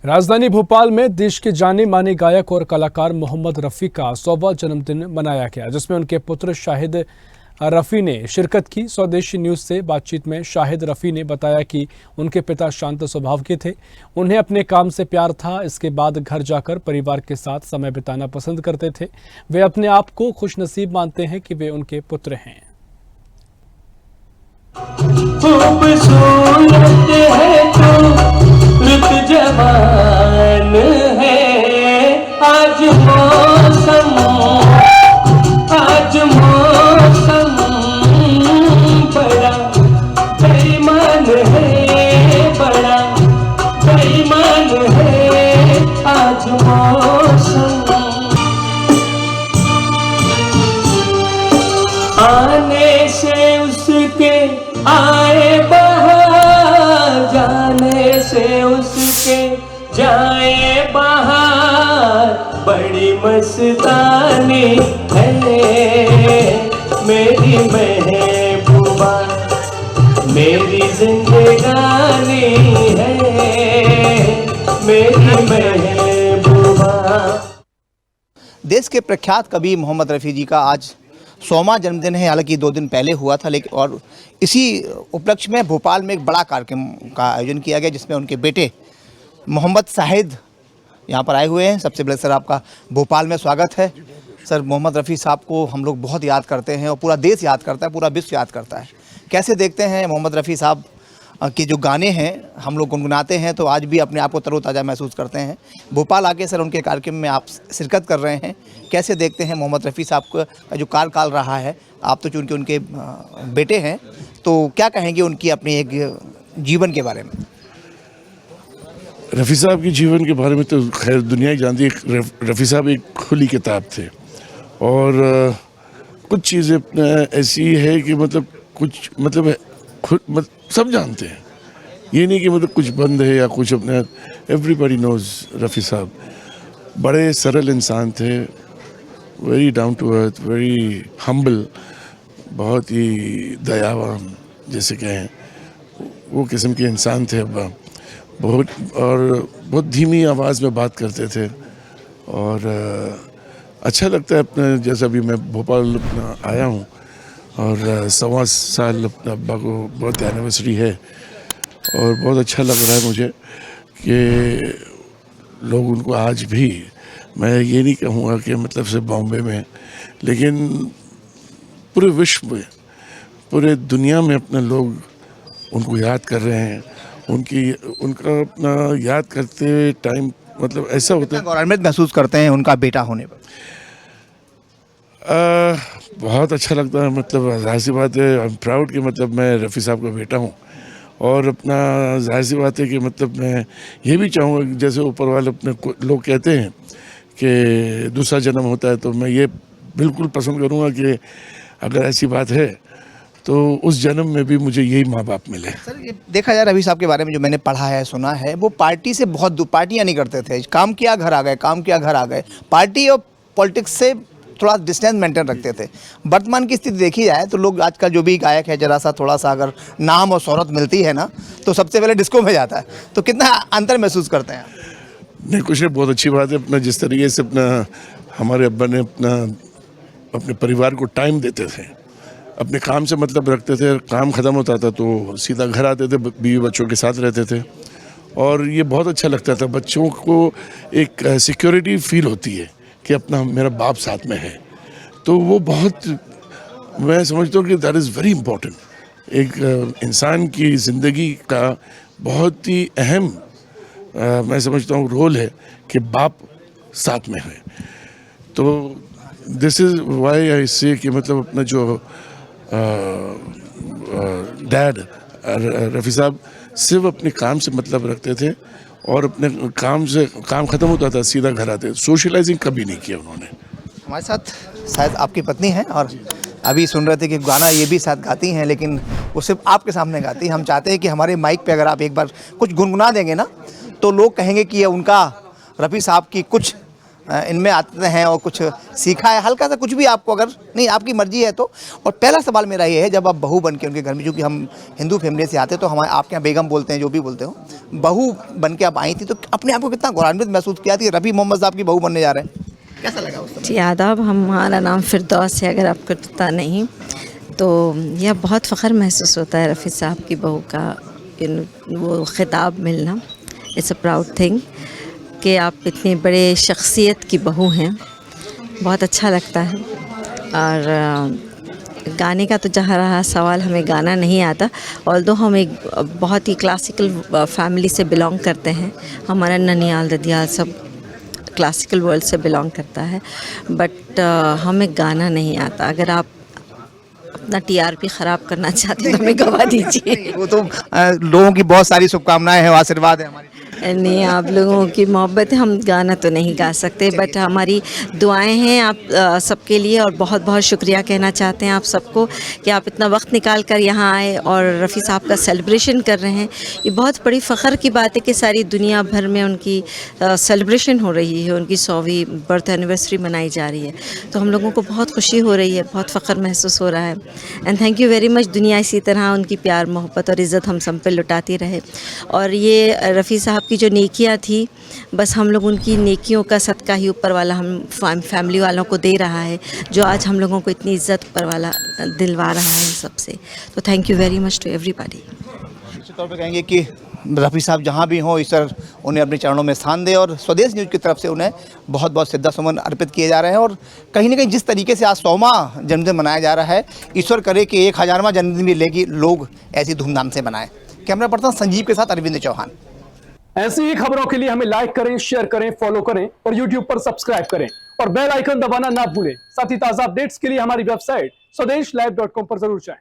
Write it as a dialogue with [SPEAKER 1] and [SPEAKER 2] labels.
[SPEAKER 1] राजधानी भोपाल में देश के जाने माने गायक और कलाकार मोहम्मद रफ़ी का 100वां जन्मदिन मनाया गया, जिसमें उनके पुत्र शाहिद रफ़ी ने शिरकत की। स्वदेशी न्यूज़ से बातचीत में शाहिद रफ़ी ने बताया कि उनके पिता शांत स्वभाव के थे, उन्हें अपने काम से प्यार था। इसके बाद घर जाकर परिवार के साथ समय बिताना पसंद करते थे। वे अपने आप को खुशनसीब मानते हैं कि वे उनके पुत्र हैं।
[SPEAKER 2] खूबसूरत है तो रुत जवान है, आज मौसम बड़ा बेईमान है, बड़ा बेईमान है आज मौसम। आने से उसके आए बहार, जाने से उसके जाए बहार, बड़ी मस्तानी है मेरी महबूबा, मेरी जिंदगानी है मेरी महबूबा।
[SPEAKER 3] देश के प्रख्यात कवि मोहम्मद रफ़ी जी का आज 100वां जन्मदिन है। हालांकि 2 दिन पहले हुआ था, लेकिन और इसी उपलक्ष्य में भोपाल में एक बड़ा कार्यक्रम का आयोजन किया गया, जिसमें उनके बेटे मोहम्मद शाहिद यहाँ पर आए हुए हैं। सबसे पहले सर आपका भोपाल में स्वागत है। सर, मोहम्मद रफ़ी साहब को हम लोग बहुत याद करते हैं और पूरा देश याद करता है, पूरा विश्व याद करता है। कैसे देखते हैं मोहम्मद रफ़ी साहब के जो गाने हैं हम लोग गुनगुनाते हैं तो आज भी अपने आप को तरोताज़ा महसूस करते हैं। भोपाल आके सर उनके कार्यक्रम में आप शिरकत कर रहे हैं, कैसे देखते हैं मोहम्मद रफ़ी साहब का जो कार्यकाल रहा है? आप तो चूँकि उनके बेटे हैं, तो क्या कहेंगे उनकी अपनी एक जीवन के बारे में?
[SPEAKER 4] रफ़ी साहब के जीवन के बारे में तो खैर दुनिया ही जानती है। रफ़ी साहब एक खुली किताब थे और कुछ चीज़ें ऐसी है कि मतलब कुछ मतलब खुद सब जानते हैं, ये नहीं कि मतलब कुछ बंद है या कुछ अपने। एवरीबॉडी नोज रफ़ी साहब बड़े सरल इंसान थे, very down to earth, very humble, बहुत ही दयावान जैसे कहें, वो किस्म के इंसान थे। बहुत धीमी आवाज़ में बात करते थे और अच्छा लगता है अपने, जैसा भी मैं भोपाल अपना आया हूँ और 100वां साल अपना अब्बा को बहुत एनिवर्सरी है और बहुत अच्छा लग रहा है मुझे कि लोग उनको आज भी, मैं ये नहीं कहूँगा कि मतलब सिर्फ बॉम्बे में, लेकिन पूरे विश्व में, पूरे दुनिया में अपने लोग उनको याद कर रहे हैं। उनका अपना याद करते टाइम मतलब ऐसा होता है,
[SPEAKER 3] गौरवान्वित महसूस करते हैं उनका बेटा होने पर?
[SPEAKER 4] बहुत अच्छा लगता है। मतलब जाहिर सी बात है, आई एम प्राउड कि मतलब मैं रफ़ी साहब का बेटा हूँ और अपना जाहिर सी बात है कि मतलब मैं ये भी चाहूँगा कि जैसे ऊपर वाले अपने लोग कहते हैं कि दूसरा जन्म होता है, तो मैं ये बिल्कुल पसंद करूँगा कि अगर ऐसी बात है तो उस जन्म में भी मुझे यही माँ बाप मिले।
[SPEAKER 3] सर, ये देखा जाए रफ़ी साहब के बारे में जो मैंने पढ़ा है, सुना है, वो पार्टी से बहुत पार्टियाँ नहीं करते थे। काम किया घर आ गए, काम किया घर आ गए। पार्टी और पॉलिटिक्स से थोड़ा डिस्टेंस मेंटेन रखते थे। वर्तमान की स्थिति देखी जाए तो लोग आजकल जो भी गायक है, जरा सा थोड़ा सा अगर नाम और शोहरत मिलती है ना, तो सबसे पहले डिस्को में जाता है। तो कितना अंतर महसूस करते हैं?
[SPEAKER 4] नहीं, कुछ नहीं, बहुत अच्छी बात है। अपना जिस तरीके से अपना हमारे अब्बा ने अपने परिवार को टाइम देते थे, अपने काम से मतलब रखते थे, काम ख़त्म होता था तो सीधा घर आते थे, बीवी बच्चों के साथ रहते थे और ये बहुत अच्छा लगता था। बच्चों को एक सिक्योरिटी फील होती है कि अपना मेरा बाप साथ में है, तो वो बहुत, मैं समझता हूँ कि दैट इज़ वेरी इम्पोर्टेंट। एक इंसान की ज़िंदगी का बहुत ही अहम मैं समझता हूँ रोल है कि बाप साथ में है। तो दिस इज़ वाई आई से कि मतलब अपना जो डैड रफ़ी साहब सिर्फ अपने काम से मतलब रखते थे और अपने काम ख़त्म होता था सीधा घर आते। सोशलाइजिंग कभी नहीं किया उन्होंने।
[SPEAKER 3] हमारे साथ शायद आपकी पत्नी हैं और अभी सुन रहे थे कि गाना ये भी साथ गाती हैं, लेकिन वो सिर्फ आपके सामने गाती हैं। हम चाहते हैं कि हमारे माइक पे अगर आप एक बार कुछ गुनगुना देंगे ना, तो लोग कहेंगे कि ये उनका रफ़ी साहब की कुछ इनमें आते हैं और कुछ सीखा है, हल्का सा कुछ भी आपको, अगर नहीं आपकी मर्जी है तो। और पहला सवाल मेरा ये है, जब आप बहू बन के उनके घर में, क्योंकि हम हिंदू फैमिली से आते हैं तो हमारे आपके यहाँ बेगम बोलते हैं, जो भी बोलते हो, बहू बन के आप आई थी तो अपने आप को कितना गौरवान्वित महसूस किया थी रफ़ी मोहम्मद साहब की बहू बनने जा रहे हैं, कैसा लगा उस समय?
[SPEAKER 5] जी आदाब, हमारा नाम फिरदौस है, अगर आपको पता नहीं तो यह बहुत फ़ख्र महसूस होता है रफ़ी साहब की बहू का वो ख़िताब मिलना। इट्स अ प्राउड थिंग कि आप इतनी बड़े शख्सियत की बहू हैं, बहुत अच्छा लगता है। और गाने का तो जहाँ रहा सवाल, हमें गाना नहीं आता, ऑल्दो हम एक बहुत ही क्लासिकल फैमिली से बिलोंग करते हैं, हमारा ननियाल ददियाल सब क्लासिकल वर्ल्ड से बिलोंग करता है, बट हमें गाना नहीं आता। अगर आप अपना टीआरपी ख़राब करना चाहते हैं तो हमें गवा दीजिए।
[SPEAKER 3] वो तो लोगों की बहुत सारी शुभकामनाएं हैं, आशीर्वाद है हमारी।
[SPEAKER 5] नहीं, आप लोगों की मोहब्बत है, हम गाना तो नहीं गा सकते, बट हमारी दुआएं हैं आप सबके लिए। और बहुत बहुत शुक्रिया कहना चाहते हैं आप सबको कि आप इतना वक्त निकाल कर यहाँ आए और रफ़ी साहब का सेलिब्रेशन कर रहे हैं। ये बहुत बड़ी फ़ख्र की बात है कि सारी दुनिया भर में उनकी सेलिब्रेशन हो रही है, उनकी 100वीं बर्थ एनिवर्सरी मनाई जा रही है, तो हम लोगों को बहुत खुशी हो रही है, बहुत फ़ख्र महसूस हो रहा है। And thank you very much. दुनिया इसी तरह उनकी प्यार मोहब्बत और इज़्ज़त हम सब पे लुटाती रहे। और ये रफ़ी साहब की जो नेकियां थी, बस हम लोग उनकी नेकियों का सदका ही ऊपर वाला हम फैमिली वालों को दे रहा है, जो आज हम लोगों को इतनी इज्जत ऊपर वाला दिलवा रहा है सबसे। तो thank you very much to everybody.
[SPEAKER 3] निश्चित तौर पे कहेंगे कि रफ़ी साहब जहाँ भी हों, ईश्वर उन्हें अपने चरणों में स्थान दे, और स्वदेश न्यूज़ की तरफ से उन्हें बहुत बहुत श्रद्धासुमन अर्पित किए जा रहे हैं। और कहीं ना कहीं जिस तरीके से आज 100वां जन्मदिन मनाया जा रहा है, ईश्वर करे कि 1000वां जन्मदिन भी लेगी लोग ऐसी धूमधाम से मनाएं। कैमरा पर्सन संजीव के साथ अरविंद चौहान।
[SPEAKER 1] ऐसी ही खबरों के लिए हमें लाइक करें, शेयर करें, फॉलो करें और YouTube पर सब्सक्राइब करें और बेल आइकन दबाना ना भूलें। साथ ही ताज़ा अपडेट्स के लिए हमारी वेबसाइट swadesh live.com पर जरूर जाएं।